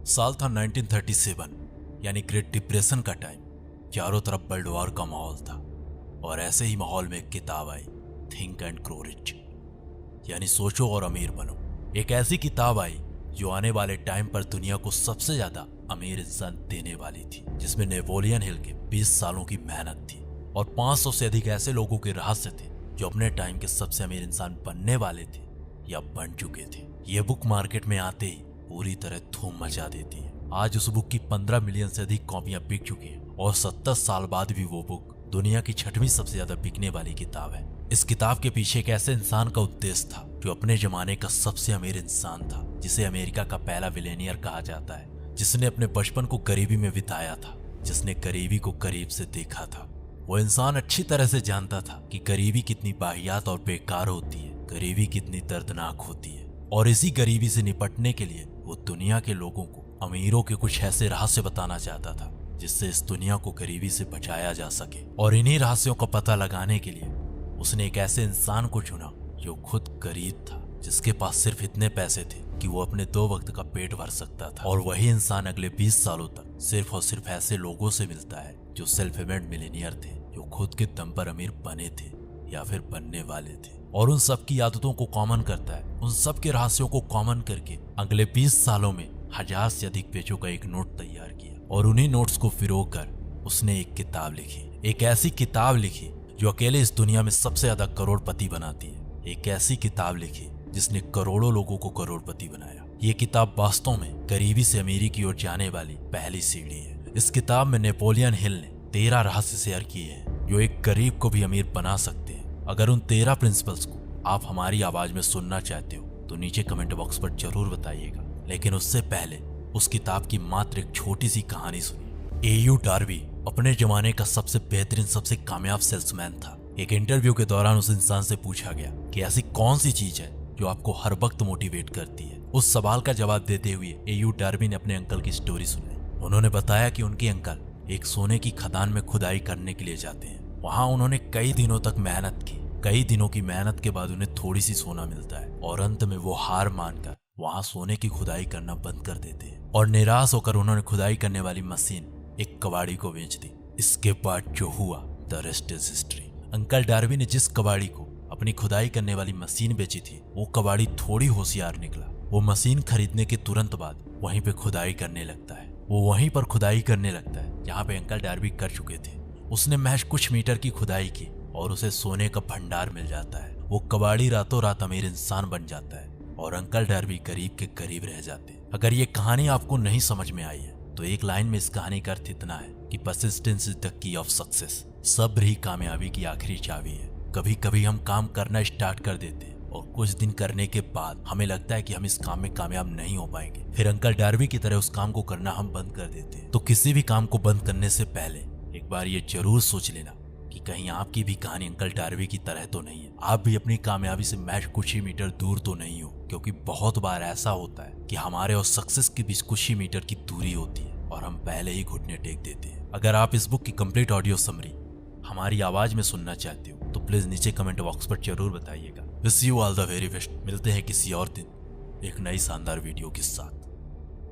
साल था 1937, यानी ग्रेट डिप्रेशन का टाइम। चारों तरफ वर्ल्ड वॉर का माहौल था और ऐसे ही माहौल में एक किताब आई, थिंक एंड ग्रो रिच, यानी सोचो और अमीर बनो। एक ऐसी किताब आई जो आने वाले टाइम पर दुनिया को सबसे ज्यादा अमीर इंसान देने वाली थी, जिसमें नेपोलियन हिल के 20 सालों की मेहनत थी और 500 से अधिक ऐसे लोगों के रहस्य थे जो अपने टाइम के सबसे अमीर इंसान बनने वाले थे या बन चुके थे। ये बुक मार्केट में आते ही पूरी तरह धूम मचा देती है। आज उस बुक की 15 मिलियन से अधिक कॉपियां बिक चुकी हैं और 70 साल बाद भी वो बुक दुनिया की 6वीं सबसे ज्यादा बिकने वाली किताब है। इस किताब के पीछे एक ऐसे इंसान का उद्देश्य था जो अपने जमाने का सबसे अमीर इंसान था, जिसे अमेरिका का पहला बिलियनियर कहा जाता है, जिसने अपने बचपन को गरीबी में बिताया था, जिसने गरीबी को करीब से देखा था। वो इंसान अच्छी तरह से जानता था कि गरीबी कितनी वाहियात और बेकार होती है, गरीबी कितनी दर्दनाक होती है, और इसी गरीबी से निपटने के लिए वो दुनिया के लोगों को, अमीरों के कुछ ऐसे रहस्य बताना चाहता था जिससे इस दुनिया को गरीबी से बचाया जा सके। और इन्हीं रहस्यों का पता लगाने के लिए उसने एक ऐसे इंसान को चुना जो खुद गरीब था, जिसके पास सिर्फ इतने पैसे थे कि वो अपने 2 वक्त का पेट भर सकता था। और वही इंसान अगले 20 सालों तक सिर्फ और सिर्फ ऐसे लोगों से मिलता है जो सेल्फ मेड मिलियनियर थे, जो खुद के दम पर अमीर बने थे या फिर बनने वाले थे, और उन सब की आदतों को कॉमन करता है। उन सब के रहस्यों को कॉमन करके अगले 20 सालों में 1000 से अधिक पेजों का एक नोट तैयार किया और उन्हीं नोट्स को फिरोकर उसने एक किताब लिखी। एक ऐसी किताब लिखी जो अकेले इस दुनिया में सबसे ज्यादा करोड़पति बनाती है। एक ऐसी किताब लिखी जिसने करोड़ों लोगों को करोड़पति बनाया। ये किताब वास्तव में गरीबी से अमीरी की ओर जाने वाली पहली सीढ़ी है। इस किताब में नेपोलियन हिल ने 13 रहस्य शेयर किए हैं जो एक गरीब को भी अमीर बना सकते हैं। अगर उन 13 प्रिंसिपल्स को आप हमारी आवाज में सुनना चाहते हो तो नीचे कमेंट बॉक्स पर जरूर बताइएगा। लेकिन उससे पहले उस किताब की मात्र एक छोटी सी कहानी सुनिए। एयू डार्बी अपने जमाने का सबसे बेहतरीन, सबसे कामयाब सेल्समैन था। एक इंटरव्यू के दौरान उस इंसान से पूछा गया कि ऐसी कौन सी चीज है जो आपको हर वक्त मोटिवेट करती है। उस सवाल का जवाब देते हुए एयू डार्बी ने अपने अंकल की स्टोरी सुनाई। उन्होंने बताया कि उनके अंकल एक सोने की खदान में खुदाई करने के लिए जाते हैं। वहां उन्होंने कई दिनों तक मेहनत की। कई दिनों की मेहनत के बाद उन्हें थोड़ी सी सोना मिलता है और अंत में वो हार मानकर वहां सोने की खुदाई करना बंद कर देते हैं और निराश होकर उन्होंने खुदाई करने वाली मशीन एक कबाड़ी को बेच दी। इसके बाद जो हुआ, the rest is history. Uncle Derby ने जिस कबाड़ी को अपनी खुदाई करने वाली मशीन बेची थी, वो कबाड़ी थोड़ी होशियार निकला। वो मशीन खरीदने के तुरंत बाद वहीं पे खुदाई करने लगता है। वो वहीं पर खुदाई करने लगता है जहाँ पे अंकल डार्बी कर चुके थे। उसने महज कुछ मीटर की खुदाई की और उसे सोने का भंडार मिल जाता है। वो कबाड़ी रातों रात अमीर इंसान बन जाता है और अंकल डार्बी गरीब के करीब रह जाते हैं। अगर ये कहानी आपको नहीं समझ में आई है तो एक लाइन में इस कहानी का अर्थ इतना है कि persistence is the key of success. सब्र ही कामयाबी की आखिरी चाबी है। कभी कभी हम काम करना स्टार्ट कर देते हैं और कुछ दिन करने के बाद हमें लगता है कि हम इस काम में कामयाब नहीं हो पाएंगे। फिर अंकल डार्बी की तरह उस काम को करना हम बंद कर देते हैं। तो किसी भी काम को बंद करने से पहले एक बार ये जरूर सोच लेना कि कहीं आपकी भी कहानी अंकल डार्बी की तरह तो नहीं है। आप भी अपनी कामयाबी से महज कुछ ही मीटर दूर तो नहीं हो, क्योंकि बहुत बार ऐसा होता है कि हमारे और सक्सेस के बीच कुछ ही मीटर की दूरी होती है और हम पहले ही घुटने टेक देते हैं। अगर आप इस बुक की कंप्लीट ऑडियो समरी हमारी आवाज में सुनना चाहते हो तो प्लीज नीचे कमेंट बॉक्स पर जरूर बताइएगा। Wish you all the very best. मिलते हैं किसी और दिन एक नई शानदार वीडियो के साथ।